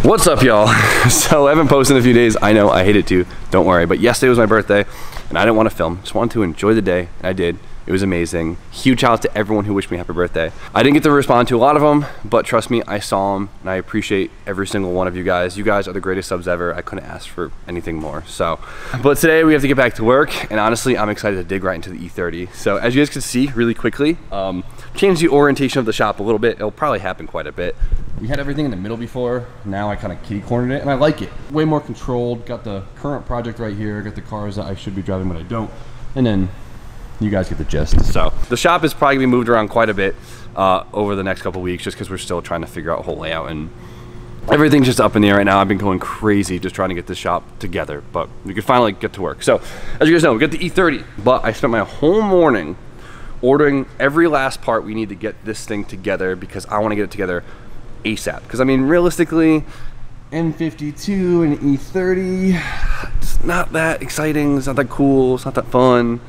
What's up, y'all? So I haven't posted in a few days. I know, I hate it too, don't worry. But yesterday was my birthday and I didn't want to film. Just wanted to enjoy the day, and I did. It was amazing. Huge shout out to everyone who wished me happy birthday. I didn't get to respond to a lot of them, but trust me, I saw them and I appreciate every single one of you guys. You guys are the greatest subs ever. I couldn't ask for anything more. So, but today we have to get back to work, and honestly, I'm excited to dig right into the E30. So as you guys can see really quickly, change the orientation of the shop a little bit. It'll probably happen quite a bit. We had everything in the middle before. Now I kind of kitty cornered it and I like it. Way more controlled. Got the current project right here. Got the cars that I should be driving but I don't. And then you guys get the gist. So the shop is probably gonna be moved around quite a bit over the next couple weeks, just because we're still trying to figure out a whole layout, and everything's just up in the air right now. I've been going crazy just trying to get this shop together, but we could finally get to work. So as you guys know, we got the E30, but I spent my whole morning ordering every last part we need to get this thing together, because I want to get it together ASAP. Because I mean, realistically, M52 and E30, it's not that exciting, it's not that cool, it's not that fun,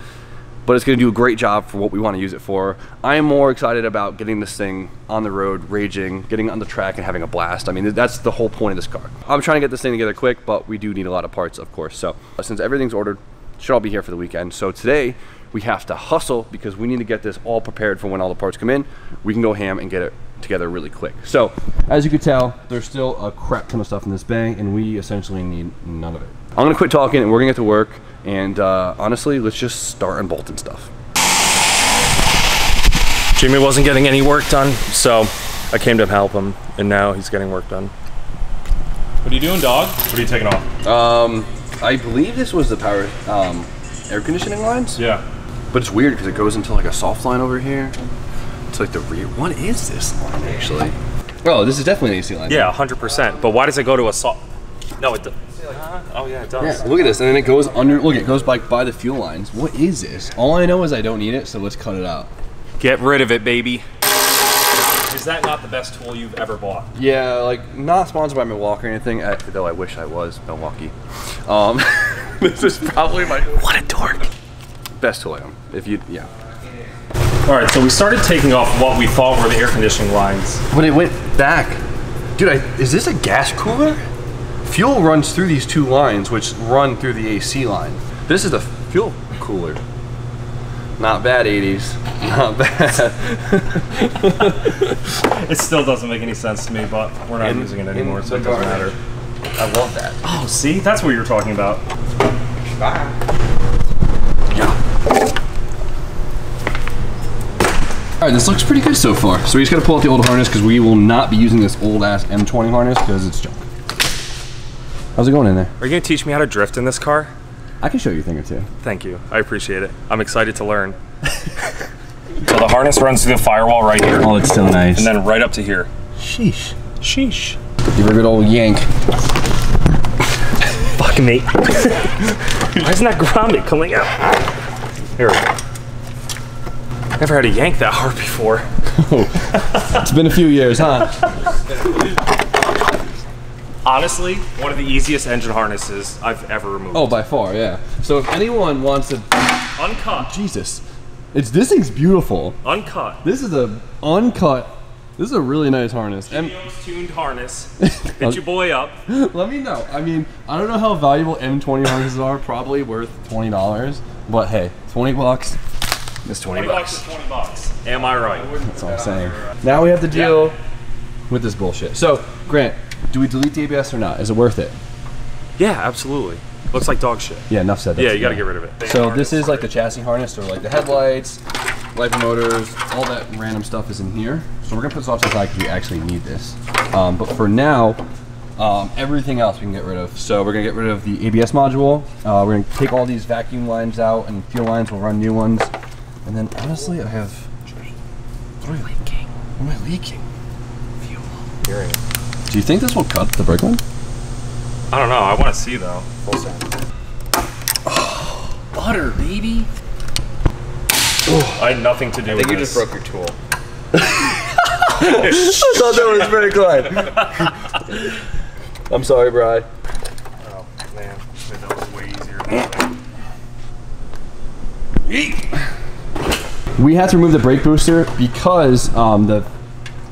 but it's going to do a great job for what we want to use it for. I am more excited about getting this thing on the road, raging, getting on the track and having a blast. I mean, that's the whole point of this car. I'm trying to get this thing together quick, but we do need a lot of parts, of course. So since everything's ordered, it should all be here for the weekend. So today we have to hustle, because we need to get this all prepared for when all the parts come in. We can go ham and get it together really quick. So as you can tell, there's still a crap ton of stuff in this bay, and we essentially need none of it. I'm gonna quit talking and we're gonna get to work, and honestly, let's just start unbolting stuff. Jimmy wasn't getting any work done, so I came to help him, and now he's getting work done. What are you doing, dog? What are you taking off? I believe this was the power air conditioning lines. Yeah. But it's weird because it goes into like a soft line over here. It's like the rear. What is this line actually? Oh, this is definitely an AC line. Yeah, 100%. But why does it go to a soft? No, it does. Oh yeah, it does. Yeah, look at this, and then it goes under. Look, it goes by the fuel lines. What is this? All I know is I don't need it, so let's cut it out. Get rid of it, baby. Is that not the best tool you've ever bought? Yeah, like not sponsored by Milwaukee or anything. Though I wish I was Milwaukee. This is probably my What a dork. best tool I own. If you, yeah. All right, so we started taking off what we thought were the air conditioning lines. But it went back. Dude, is this a gas cooler? Fuel runs through these two lines, which run through the AC line. This is the fuel cooler. Not bad, 80s. Not bad. It still doesn't make any sense to me, but we're not using it anymore, so it doesn't matter. I love that. Oh, see? That's what you're talking about. Yeah. All right, this looks pretty good so far. So we just gotta pull out the old harness, because we will not be using this old ass M20 harness because it's junk. How's it going in there? Are you gonna teach me how to drift in this car? I can show you a thing or two. Thank you, I appreciate it. I'm excited to learn. So the harness runs through the firewall right here. Oh, it's so nice. And then right up to here. Sheesh. Sheesh. Give her a good old yank. Fuck me. Why isn't that grommet coming out? Here we go. Never had to yank that hard before. It's been a few years, huh? Honestly, one of the easiest engine harnesses I've ever removed. Oh, by far, yeah. So if anyone wants to... Uncut. Jesus. This thing's beautiful. Uncut. This is a uncut... This is a really nice harness. Jimmy-O's tuned harness. Hit your boy up. Let me know. I mean, I don't know how valuable M20 harnesses are. Probably worth $20. But hey, 20 bucks. It's 20 bucks. Is 20 bucks. Am I right? That's all I'm saying. Now we have to deal with this bullshit. So, Grant, do we delete the ABS or not? Is it worth it? Yeah, absolutely. Looks like dog shit. Yeah, enough said. Yeah, you gotta get rid of it. So this is like the chassis harness, or like the headlights, light motors, all that random stuff is in here. So we're gonna put this off to the side because we actually need this. But for now, everything else we can get rid of. So we're gonna get rid of the ABS module. We're gonna take all these vacuum lines out and fuel lines. We'll run new ones. And then honestly, I have. What am I leaking? What am I leaking? Fuel. Hearing it. Do you think this will cut the brake line? I don't know. I want to see though. Full sound. Oh, butter, baby. I had nothing to do with this. I think you just broke your tool. I thought that was very glad. I'm sorry, Bri. Oh man, that was way easier. We have to remove the brake booster because the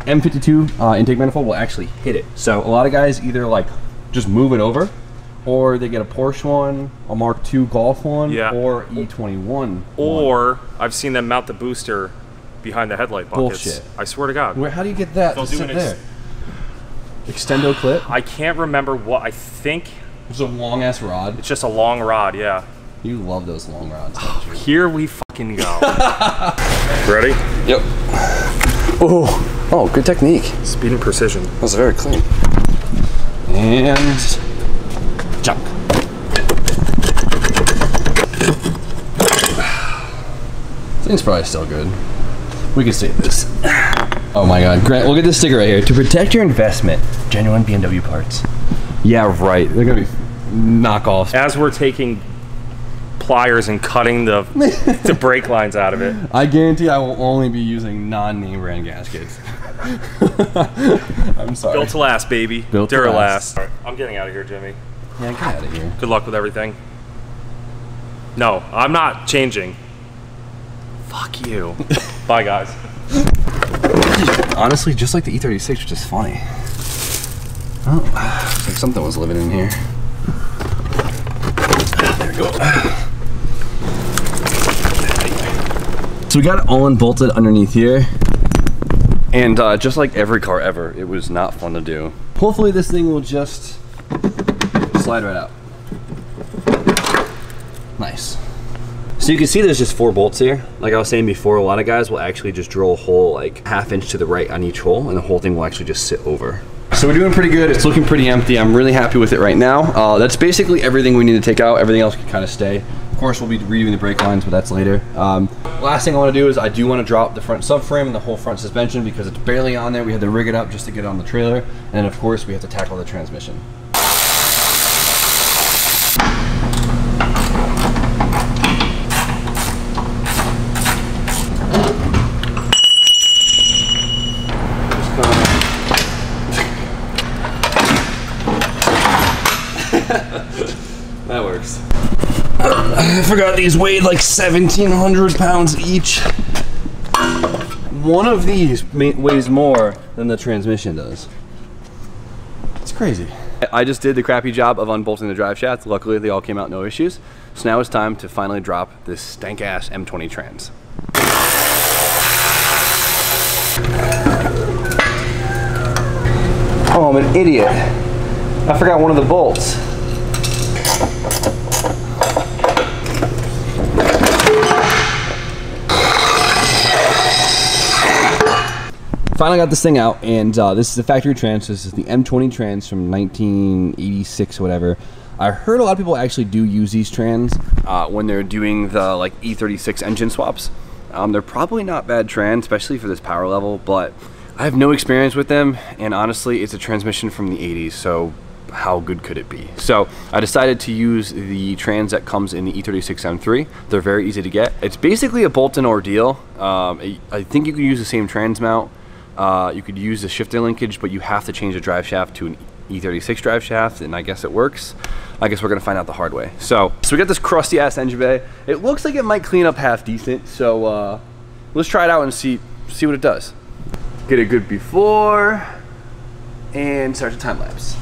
M52 intake manifold will actually hit it. So a lot of guys either like just move it over, or they get a Porsche one, a Mark II Golf one, or E21 Or one. I've seen them mount the booster behind the headlight buckets. Bullshit. I swear to God. How do you get that to sit there? Extendo clip? I can't remember what, I think. It's a long ass rod. It's just a long rod, yeah. You love those long rods. Here we fucking go. Ready? Yep. Oh, good technique. Speed and precision. That was very clean. And jump. This thing's probably still good. We can save this. Oh my God, Grant, look at this sticker right here. To protect your investment, genuine BMW parts. Yeah, right. They're gonna be knockoffs. As we're taking pliers and cutting the brake lines out of it. I guarantee I will only be using non-name brand gaskets. I'm sorry. Built to last, baby. Built to last. All right, I'm getting out of here, Jimmy. Yeah, get out of here. Good luck with everything. No, I'm not changing. Fuck you. Bye, guys. Honestly, just like the E36, which is funny. Oh, looks like something was living in here. There we go. So we got it all unbolted underneath here. And just like every car ever, it was not fun to do. Hopefully this thing will just slide right out. Nice. So you can see there's just 4 bolts here. Like I was saying before, a lot of guys will actually just drill a hole like 1/2 inch to the right on each hole, and the whole thing will actually just sit over. So we're doing pretty good. It's looking pretty empty. I'm really happy with it right now. That's basically everything we need to take out. Everything else can kind of stay. Of course, we'll be redoing the brake lines, but that's later. Last thing I want to do is I do want to drop the front subframe and the whole front suspension because it's barely on there. We had to rig it up just to get it on the trailer. And then of course, we have to tackle the transmission. That works. I forgot these weighed like 1,700 pounds each. One of these weighs more than the transmission does. It's crazy. I just did the crappy job of unbolting the drive shafts. Luckily, they all came out no issues. So now it's time to finally drop this stank ass M20 trans. Oh, I'm an idiot. I forgot one of the bolts. Finally got this thing out, and this is the factory trans. This is the M20 trans from 1986 or whatever. I heard a lot of people actually do use these trans when they're doing the like E36 engine swaps. They're probably not bad trans, especially for this power level, but I have no experience with them, and honestly, it's a transmission from the 80s, so how good could it be? So I decided to use the trans that comes in the E36 M3. They're very easy to get. It's basically a bolt-in ordeal. I think you could use the same trans mount. You could use the shifter linkage, but you have to change the drive shaft to an E36 drive shaft, and I guess it works. I guess we're gonna find out the hard way. So we got this crusty ass engine bay. It looks like it might clean up half decent, so let's try it out and see what it does. Get a good before, and start the time lapse.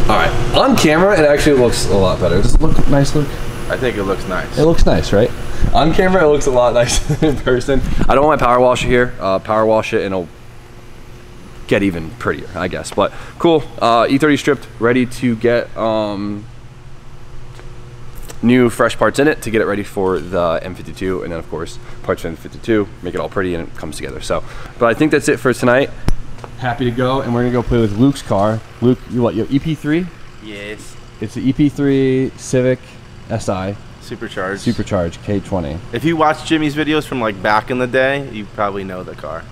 Alright, on camera it actually looks a lot better. Does it look nice, Luke? I think it looks nice. It looks nice, right? On camera it looks a lot nicer in person. I don't want my power washer here. Power wash it and it'll get even prettier, I guess. But cool, E30 stripped, ready to get new fresh parts in it to get it ready for the M52, and then of course parts for the M52, make it all pretty and it comes together. So, but I think that's it for tonight. Happy to go, and we're gonna go play with Luke's car. Luke, you what? You have EP3? Yes. It's the EP3 Civic SI. Supercharged. Supercharged K20. If you watch Jimmy's videos from like back in the day, you probably know the car.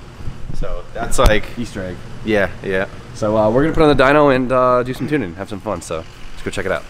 So that's like Easter egg. Yeah, yeah. So we're gonna put on the dyno and do some tuning, have some fun. So let's go check it out.